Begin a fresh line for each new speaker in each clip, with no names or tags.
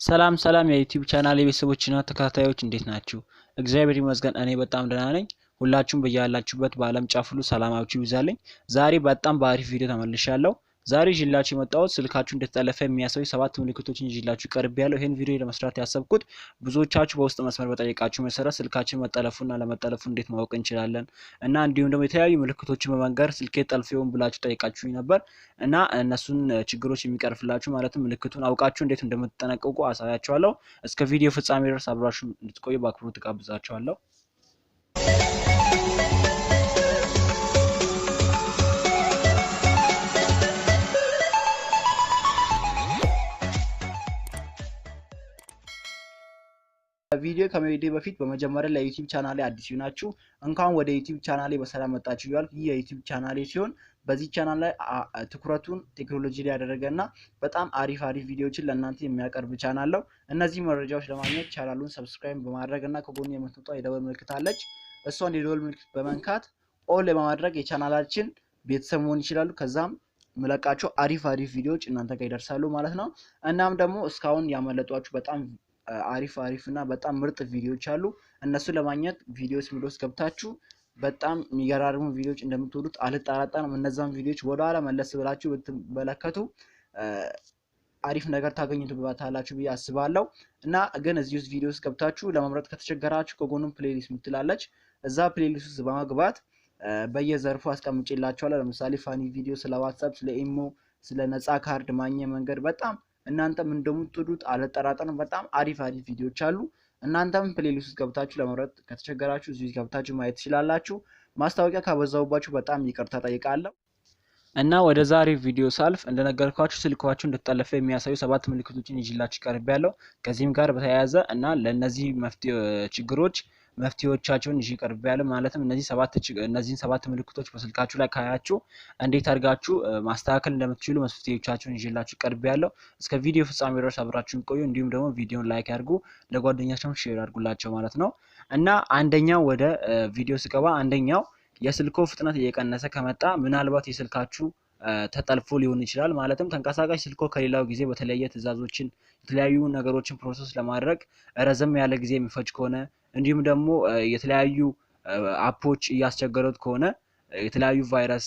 ሰላም ሰላም የዩቲዩብ ቻናል የቤተሰቦችና ተከታታዮች እንዴት ናችሁ? እግዚአብሔር ይመስገን እኔ በጣም ደህና ነኝ። ሁላችሁም በያላችሁበት በአለም ጫፍ ሁሉ ሰላማችሁ ይብዛልኝ። ዛሬ በጣም በአሪፍ ቪዲዮ ተመልሻለሁ። ዛሬ ይዤላችሁ የመጣሁት ስልካችሁ እንደተጠለፈ የሚያሳዩ 7 ምልክቶችን ይዤላችሁ ቀርቤያለሁ። ይሄን ቪዲዮ ለመስራት ያሰብኩት ብዙዎቻችሁ በውስጥ መስመር በጠየቃችሁ መሰረት ስልካችን መጠለፉና ለመጠለፉ እንዴት ማወቅ እንችላለን እና እንዲሁም ደግሞ የተለያዩ ምልክቶችን በመንገር ስልኬ ጠልፌውን ብላችሁ ጠይቃችሁኝ ነበር እና እነሱን ችግሮች የሚቀርፍላችሁ ማለትም ምልክቱን አውቃችሁ እንዴት እንደምትጠነቀቁ አሳያችኋለሁ። እስከ ቪዲዮ ፍጻሜ ድረስ አብራችሁ እንድትቆዩ በአክብሮት ተጋብዛችኋለሁ። ቪዲዮ ከመሄዴ በፊት በመጀመሪያ ለዩቲዩብ ቻናሌ አዲስ ናችሁ እንኳን ወደ ዩቲዩብ ቻናሌ በሰላም መጣችሁ እያልኩ ይህ የዩቲዩብ ቻናሌ ሲሆን በዚህ ቻናል ላይ ትኩረቱን ቴክኖሎጂ ላይ ያደረገና በጣም አሪፍ ቪዲዮዎችን ለእናንተ የሚያቀርብ ቻናል ነው። እነዚህ መረጃዎች ለማግኘት ቻናሉን ሰብስክራይብ በማድረግ እና ከጎን የምትወጣው የደወል ምልክት አለች እሷን የደወል ምልክት በመንካት ኦል በማድረግ የቻናላችን ቤተሰብ መሆን ይችላሉ። ከዛም መለቃቸው አሪፍ ቪዲዮዎች እናንተ ጋር ይደርሳሉ ማለት ነው። እናም ደግሞ እስካሁን ያመለጧችሁ በጣም አሪፍ እና በጣም ምርጥ ቪዲዮዎች አሉ። እነሱ ለማግኘት ቪዲዮስ ሚሎስ ገብታችሁ በጣም የሚገራርሙ ቪዲዮዎች እንደምትወዱት አልጠራጠርም። እነዛን ቪዲዮዎች ወደ ኋላ መለስ ብላችሁ ብትመለከቱ አሪፍ ነገር ታገኙበታላችሁ ብዬ አስባለሁ። እና ግን እዚህ ውስጥ ቪዲዮስ ገብታችሁ ለመምረጥ ከተቸገራችሁ ከጎኑም ፕሌሊስት ምትላለች እዛ ፕሌሊስት ውስጥ በመግባት በየዘርፉ አስቀምጬላችኋለሁ። ለምሳሌ ፋኒ ቪዲዮ፣ ስለ ዋትስአፕ፣ ስለ ኢሞ፣ ስለ ነፃ ካርድ ማግኛ መንገድ በጣም እናንተም እንደምትወዱት አልጠራጠርም። በጣም አሪፍ ቪዲዮዎች አሉ። እናንተም ፕሌሊስት ገብታችሁ ለመምረጥ ከተቸገራችሁ እዚህ ገብታችሁ ማየት ትችላላችሁ። ማስታወቂያ ካበዛውባችሁ በጣም ይቅርታ ጠይቃለሁ። እና ወደ ዛሬ ቪዲዮ ሳልፍ እንደነገርኳችሁ ስልካችሁ እንደተጠለፈ የሚያሳዩ 7 ምልክቶችን ይዤላችሁ ቀርቤያለሁ። ከዚህም ጋር በተያያዘ እና ለነዚህ ችግሮች መፍትሄዎቻቸውን ይዤ ቀርቤያለሁ። ማለትም እነዚህን 7 ምልክቶች በስልካችሁ ላይ ካያችሁ እንዴት አድርጋችሁ ማስተካከል እንደምትችሉ መፍትሄዎቻቸውን ይዤላችሁ ቀርቤያለሁ። እስከ ቪዲዮ ፍጻሜ ድረስ አብራችሁን ቆዩ። እንዲሁም ደግሞ ቪዲዮን ላይክ ያድርጉ፣ ለጓደኞቻችሁ ሼር አድርጉላቸው ማለት ነው። እና አንደኛው ወደ ቪዲዮ ስገባ አንደኛው የስልኮ ፍጥነት እየቀነሰ ከመጣ ምናልባት የስልካችሁ ተጠልፎ ሊሆን ይችላል። ማለትም ተንቀሳቃሽ ስልኮ ከሌላው ጊዜ በተለየ ትዕዛዞችን የተለያዩ ነገሮችን ፕሮሰስ ለማድረግ ረዘም ያለ ጊዜ የሚፈጅ ከሆነ እንዲሁም ደግሞ የተለያዩ አፖች እያስቸገሩት ከሆነ የተለያዩ ቫይረስ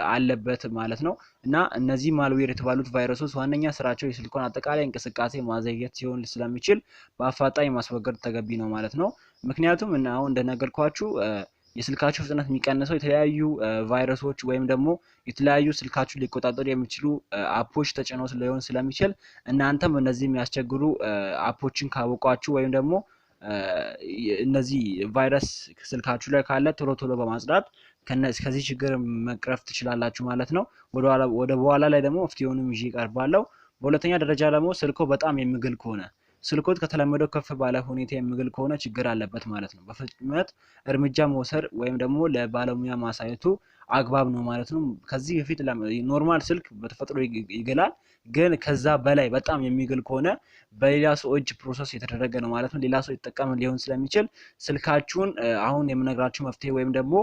አለበት ማለት ነው። እና እነዚህ ማልዌር የተባሉት ቫይረሶች ዋነኛ ስራቸው የስልኮን አጠቃላይ እንቅስቃሴ ማዘግየት ሲሆን ስለሚችል በአፋጣኝ ማስወገድ ተገቢ ነው ማለት ነው። ምክንያቱም እና አሁን እንደነገርኳችሁ የስልካችሁ ፍጥነት የሚቀንሰው የተለያዩ ቫይረሶች ወይም ደግሞ የተለያዩ ስልካችሁ ሊቆጣጠሩ የሚችሉ አፖች ተጭነው ሊሆን ስለሚችል እናንተም እነዚህ የሚያስቸግሩ አፖችን ካወቋችሁ ወይም ደግሞ እነዚህ ቫይረስ ስልካችሁ ላይ ካለ ቶሎ በማጽዳት ከዚህ ችግር መቅረፍ ትችላላችሁ ማለት ነው። ወደ በኋላ ላይ ደግሞ መፍትሄውንም ይዤ እቀርባለሁ። በሁለተኛ ደረጃ ደግሞ ስልኮ በጣም የሚግል ከሆነ ስልኮት ከተለመደው ከፍ ባለ ሁኔታ የሚግል ከሆነ ችግር አለበት ማለት ነው። በፍጥነት እርምጃ መውሰድ ወይም ደግሞ ለባለሙያ ማሳየቱ አግባብ ነው ማለት ነው። ከዚህ በፊት ኖርማል ስልክ በተፈጥሮ ይገላል፣ ግን ከዛ በላይ በጣም የሚግል ከሆነ በሌላ ሰው እጅ ፕሮሰስ የተደረገ ነው ማለት ነው። ሌላ ሰው ይጠቀም ሊሆን ስለሚችል ስልካችሁን አሁን የምነግራችሁ መፍትሄ ወይም ደግሞ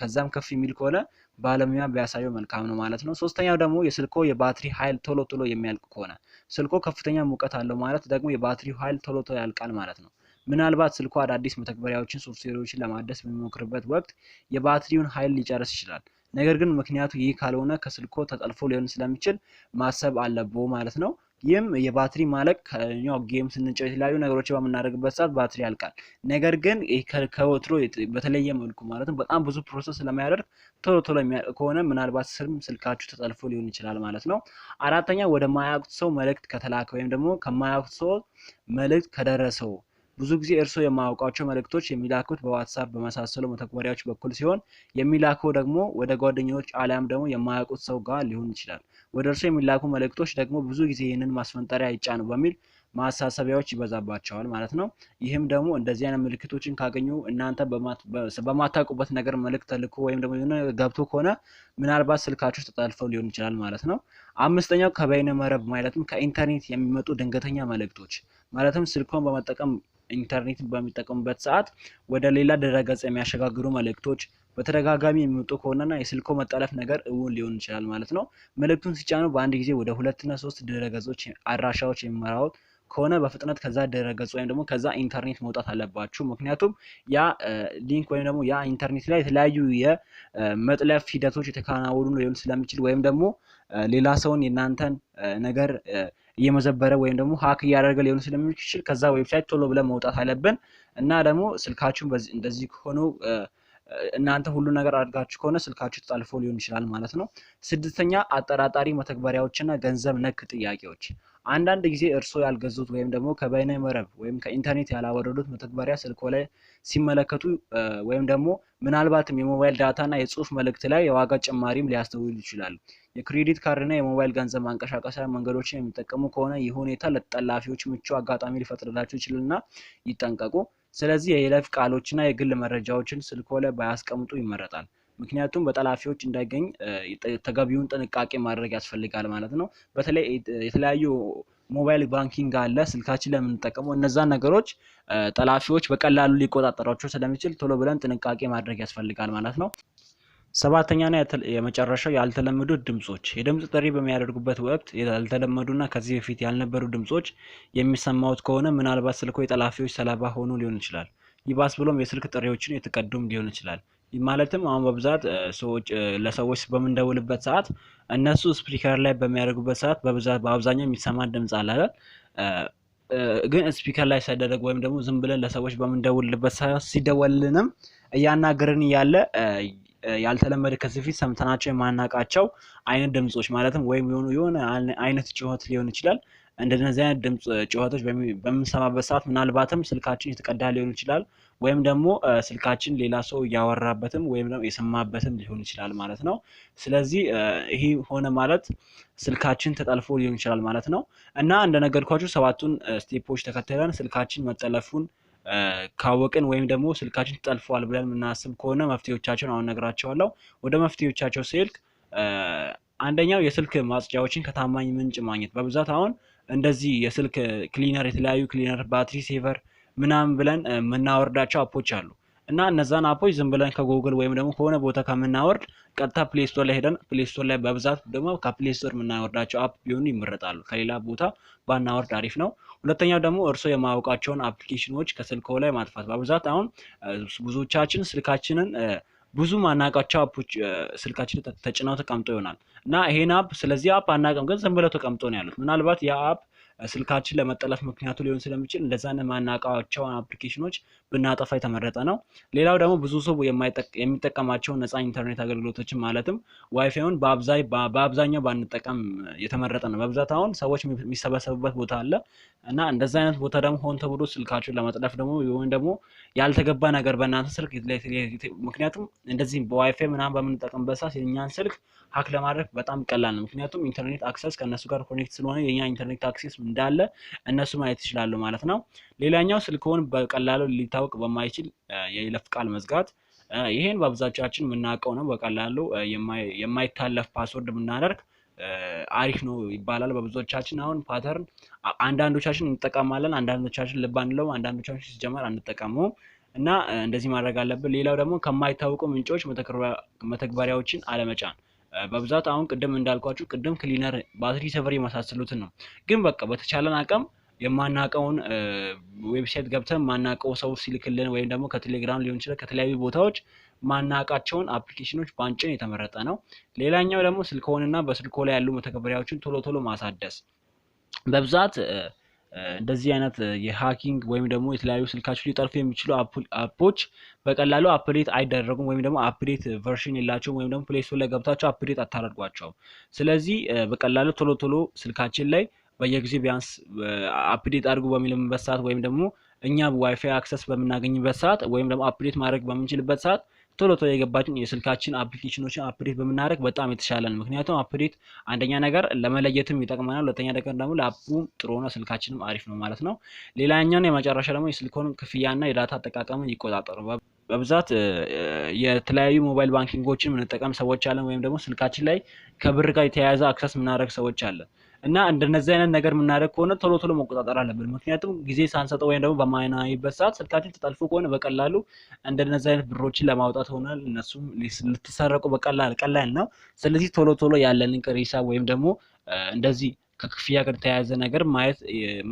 ከዛም ከፍ የሚል ከሆነ ባለሙያ ቢያሳየው መልካም ነው ማለት ነው። ሶስተኛው ደግሞ የስልኮ የባትሪ ኃይል ቶሎ የሚያልቅ ከሆነ ስልኮ ከፍተኛ ሙቀት አለው ማለት ደግሞ የባትሪው ኃይል ቶሎ ያልቃል ማለት ነው። ምናልባት ስልኮ አዳዲስ መተግበሪያዎችን ሶፍትዌሮችን ለማደስ በሚሞክርበት ወቅት የባትሪውን ኃይል ሊጨርስ ይችላል። ነገር ግን ምክንያቱ ይህ ካልሆነ ከስልኮ ተጠልፎ ሊሆን ስለሚችል ማሰብ አለብዎ ማለት ነው። ይህም የባትሪ ማለቅ ከኛው ጌም ስንጫወት የተለያዩ ነገሮችን በምናደርግበት ሰዓት ባትሪ ያልቃል። ነገር ግን ከወትሮ በተለየ መልኩ ማለትም በጣም ብዙ ፕሮሰስ ስለማያደርግ ቶሎ የሚያልቅ ከሆነ ምናልባት ስልካችሁ ተጠልፎ ሊሆን ይችላል ማለት ነው። አራተኛ ወደ ማያውቁት ሰው መልእክት ከተላከ ወይም ደግሞ ከማያውቁት ሰው መልእክት ከደረሰው ብዙ ጊዜ እርሶ የማያውቋቸው መልእክቶች የሚላኩት በዋትስአፕ በመሳሰሉ መተግበሪያዎች በኩል ሲሆን የሚላከው ደግሞ ወደ ጓደኞች አሊያም ደግሞ የማያውቁት ሰው ጋር ሊሆን ይችላል። ወደ እርሶ የሚላኩ መልእክቶች ደግሞ ብዙ ጊዜ ይህንን ማስፈንጠሪያ ይጫኑ በሚል ማሳሰቢያዎች ይበዛባቸዋል ማለት ነው። ይህም ደግሞ እንደዚህ አይነት ምልክቶችን ካገኙ እናንተ በማታውቁበት ነገር መልእክት ተልኮ ወይም ደግሞ ገብቶ ከሆነ ምናልባት ስልካችሁ ተጠልፈው ሊሆን ይችላል ማለት ነው። አምስተኛው ከበይነ መረብ ማለትም ከኢንተርኔት የሚመጡ ድንገተኛ መልእክቶች ማለትም ስልኮን በመጠቀም ኢንተርኔት በሚጠቀሙበት ሰዓት ወደ ሌላ ድረገጽ የሚያሸጋግሩ መልእክቶች በተደጋጋሚ የሚመጡ ከሆነና የስልኮ መጠለፍ ነገር እውን ሊሆን ይችላል ማለት ነው። መልእክቱን ሲጫኑ በአንድ ጊዜ ወደ 2 እና 3 ድረገጾች አድራሻዎች የሚመራው ከሆነ በፍጥነት ከዛ ድረገጽ ወይም ደግሞ ከዛ ኢንተርኔት መውጣት አለባችሁ። ምክንያቱም ያ ሊንክ ወይም ደግሞ ያ ኢንተርኔት ላይ የተለያዩ የመጥለፍ ሂደቶች የተከናወኑ ሊሆን ስለሚችል ወይም ደግሞ ሌላ ሰውን የናንተን ነገር እየመዘበረ ወይም ደግሞ ሀክ እያደረገ ሊሆን ስለሚችል ከዛ ዌብሳይት ቶሎ ብለን መውጣት አለብን። እና ደግሞ ስልካችሁን እንደዚህ ሆኖ እናንተ ሁሉ ነገር አድርጋችሁ ከሆነ ስልካችሁ ተጠልፎ ሊሆን ይችላል ማለት ነው። ስድስተኛ አጠራጣሪ መተግበሪያዎችና ገንዘብ ነክ ጥያቄዎች። አንዳንድ ጊዜ እርስዎ ያልገዙት ወይም ደግሞ ከበይነ መረብ ወይም ከኢንተርኔት ያላወረዱት መተግበሪያ ስልኮ ላይ ሲመለከቱ ወይም ደግሞ ምናልባትም የሞባይል ዳታ እና የጽሁፍ መልእክት ላይ የዋጋ ጭማሪም ሊያስተውሉ ይችላሉ። የክሬዲት ካርድ እና የሞባይል ገንዘብ ማንቀሳቀሻ መንገዶችን የሚጠቀሙ ከሆነ ይህ ሁኔታ ለጠላፊዎች ምቹ አጋጣሚ ሊፈጥርላቸው ይችላልና ይጠንቀቁ። ስለዚህ የይለፍ ቃሎችና የግል መረጃዎችን ስልኮ ላይ ባያስቀምጡ ይመረጣል። ምክንያቱም በጠላፊዎች እንዳይገኝ ተገቢውን ጥንቃቄ ማድረግ ያስፈልጋል ማለት ነው። በተለይ የተለያዩ ሞባይል ባንኪንግ አለ ስልካችን ላይ የምንጠቀመው እነዛን ነገሮች ጠላፊዎች በቀላሉ ሊቆጣጠሯቸው ስለሚችል ቶሎ ብለን ጥንቃቄ ማድረግ ያስፈልጋል ማለት ነው። ሰባተኛና የመጨረሻው ያልተለመዱ ድምጾች። የድምጽ ጥሪ በሚያደርጉበት ወቅት ያልተለመዱና ከዚህ በፊት ያልነበሩ ድምጾች የሚሰማውት ከሆነ ምናልባት ስልኮ የጠላፊዎች ሰለባ ሆኖ ሊሆን ይችላል። ይባስ ብሎም የስልክ ጥሪዎችን የተቀዱም ሊሆን ይችላል። ማለትም አሁን በብዛት ለሰዎች በምንደውልበት ሰዓት እነሱ ስፒከር ላይ በሚያደርጉበት ሰዓት በአብዛኛው የሚሰማ ድምጽ አለ አይደል? ግን ስፒከር ላይ ሳይደረግ ወይም ደግሞ ዝም ብለን ለሰዎች በምንደውልበት ሰዓት ሲደወልንም እያናገርን ያለ ያልተለመደ ከዚህ በፊት ሰምተናቸው የማናውቃቸው አይነት ድምጾች ማለትም ወይም የሆነ አይነት ጩኸት ሊሆን ይችላል። እንደነዚህ አይነት ድምጽ ጩኸቶች በምንሰማበት ሰዓት ምናልባትም ስልካችን የተቀዳ ሊሆን ይችላል ወይም ደግሞ ስልካችን ሌላ ሰው እያወራበትም ወይም ደግሞ የሰማበትም ሊሆን ይችላል ማለት ነው። ስለዚህ ይሄ ሆነ ማለት ስልካችን ተጠልፎ ሊሆን ይችላል ማለት ነው። እና እንደነገርኳችሁ ሰባቱን ስቴፖች ተከትለን ስልካችን መጠለፉን ካወቅን ወይም ደግሞ ስልካችን ተጠልፏል ብለን የምናስብ ከሆነ መፍትሄዎቻቸውን አሁን ነግራቸዋለሁ። ወደ መፍትሄዎቻቸው ስልክ አንደኛው የስልክ ማጽጃዎችን ከታማኝ ምንጭ ማግኘት። በብዛት አሁን እንደዚህ የስልክ ክሊነር የተለያዩ ክሊነር ባትሪ ሴቨር ምናምን ብለን የምናወርዳቸው አፖች አሉ። እና እነዛን አፖች ዝም ብለን ከጎግል ወይም ደግሞ ከሆነ ቦታ ከምናወርድ ቀጥታ ፕሌይ ስቶር ላይ ሄደን ፕሌይ ስቶር ላይ በብዛት ደግሞ ከፕሌይ ስቶር የምናወርዳቸው አፕ ቢሆኑ ይመረጣሉ። ከሌላ ቦታ ባናወርድ አሪፍ ነው። ሁለተኛው ደግሞ እርስዎ የማያውቋቸውን አፕሊኬሽኖች ከስልኮ ላይ ማጥፋት። በብዛት አሁን ብዙዎቻችን ስልካችንን ብዙ ማናውቃቸው አፖች ስልካችን ተጭነው ተቀምጦ ይሆናል እና ይሄን አፕ ስለዚህ አፕ አናውቅም ግን ዝም ብለው ተቀምጦ ነው ያሉት። ምናልባት ያ አፕ ስልካችን ለመጠለፍ ምክንያቱ ሊሆን ስለሚችል እንደዛን ማናውቃቸውን አፕሊኬሽኖች ብናጠፋ የተመረጠ ነው። ሌላው ደግሞ ብዙ ሰው የሚጠቀማቸው ነፃ ኢንተርኔት አገልግሎቶችን ማለትም ዋይፋይን በአብዛኛው ባንጠቀም የተመረጠ ነው። በብዛት አሁን ሰዎች የሚሰበሰቡበት ቦታ አለ እና እንደዛ አይነት ቦታ ደግሞ ሆን ተብሎ ስልካችሁን ለመጥለፍ ደግሞ ወይም ደግሞ ያልተገባ ነገር በእናንተ ስልክ ምክንያቱም እንደዚህ በዋይፋይ ምናምን በምንጠቀምበት ሰዓት የኛን ስልክ ሀክ ለማድረግ በጣም ቀላል ነው። ምክንያቱም ኢንተርኔት አክሰስ ከነሱ ጋር ኮኔክት ስለሆነ የኛ ኢንተርኔት አክሰስ እንዳለ እነሱ ማየት ይችላሉ ማለት ነው። ሌላኛው ስልክዎን በቀላሉ ሊታወቅ በማይችል የይለፍ ቃል መዝጋት። ይሄን በብዛቻችን የምናውቀው ነው። በቀላሉ የማይታለፍ ፓስወርድ ብናደርግ አሪፍ ነው ይባላል። በብዙዎቻችን አሁን ፓተርን አንዳንዶቻችን እንጠቀማለን፣ አንዳንዶቻችን ልብ አንለው፣ አንዳንዶቻችን ሲጀመር አንጠቀመውም እና እንደዚህ ማድረግ አለብን። ሌላው ደግሞ ከማይታወቁ ምንጮች መተግበሪያዎችን አለመጫን። በብዛት አሁን ቅድም እንዳልኳችሁ ቅድም ክሊነር ባትሪ ሴቨር የመሳሰሉትን ነው። ግን በቃ በተቻለን አቅም የማናውቀውን ዌብሳይት ገብተን ማናውቀው ሰው ሲልክልን ወይም ደግሞ ከቴሌግራም ሊሆን ይችላል ከተለያዩ ቦታዎች ማናውቃቸውን አፕሊኬሽኖች ባንጭን የተመረጠ ነው። ሌላኛው ደግሞ ስልክዎንና በስልክዎ ላይ ያሉ መተግበሪያዎችን ቶሎ ማሳደስ። በብዛት እንደዚህ አይነት የሃኪንግ ወይም ደግሞ የተለያዩ ስልካችሁ ሊጠልፉ የሚችሉ አፖች በቀላሉ አፕዴት አይደረጉም ወይም ደግሞ አፕዴት ቨርሽን የላቸውም ወይም ደግሞ ፕሌይ ስቶር ላይ ገብታችሁ አፕዴት አታደርጓቸውም። ስለዚህ በቀላሉ ቶሎ ስልካችን ላይ በየጊዜው ቢያንስ አፕዴት አድርጉ በሚልበት ሰዓት ወይም ደግሞ እኛ ዋይፋይ አክሰስ በምናገኝበት ሰዓት ወይም ደግሞ አፕዴት ማድረግ በምንችልበት ሰዓት ቶሎ የገባችን የስልካችን አፕሊኬሽኖችን አፕዴት በመናደርግ በጣም የተሻለ ነው። ምክንያቱም አፕዴት አንደኛ ነገር ለመለየትም ይጠቅመናል፣ ሁለተኛ ነገር ደግሞ ለአፑ ጥሩ ነው፣ ስልካችንም አሪፍ ነው ማለት ነው። ሌላኛው የመጨረሻ ደግሞ የስልኮን ክፍያና የዳታ አጠቃቀምን ይቆጣጠሩ። በብዛት የተለያዩ ሞባይል ባንኪንጎችን የምንጠቀም ሰዎች አለን ወይም ደግሞ ስልካችን ላይ ከብር ጋር የተያያዘ አክሰስ የምናደርግ ሰዎች አለን እና እንደነዚህ አይነት ነገር የምናደርግ ከሆነ ቶሎ መቆጣጠር አለብን። ምክንያቱም ጊዜ ሳንሰጠው ወይም ደግሞ በማይናይበት ሰዓት ስልካችን ተጠልፎ ከሆነ በቀላሉ እንደነዚህ አይነት ብሮችን ለማውጣት ሆነ እነሱም ልትሰረቁ ቀላል ነው። ስለዚህ ቶሎ ያለንን ቅሪ ሂሳብ ወይም ደግሞ እንደዚህ ከክፍያ ጋር ተያያዘ ነገር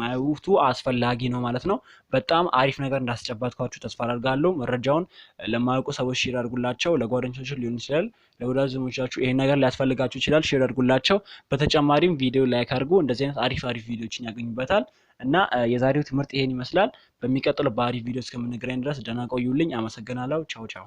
ማየቱ አስፈላጊ ነው ማለት ነው። በጣም አሪፍ ነገር እንዳስጨባጥኳችሁ ተስፋ አደርጋለሁ። መረጃውን ለማያውቁ ሰዎች ሼር አድርጉላቸው። ለጓደኞቻችሁ ሊሆን ይችላል፣ ለወዳጅ ዘመዶቻችሁ ይሄን ነገር ሊያስፈልጋችሁ ይችላል። ሼር አድርጉላቸው። በተጨማሪም ቪዲዮ ላይክ አድርጉ። እንደዚህ አይነት አሪፍ ቪዲዮዎችን ያገኙበታል። እና የዛሬው ትምህርት ይሄን ይመስላል። በሚቀጥለው በአሪፍ ቪዲዮ እስከምንገናኝ ድረስ ደህና ቆዩልኝ። አመሰግናለሁ። ቻው ቻው።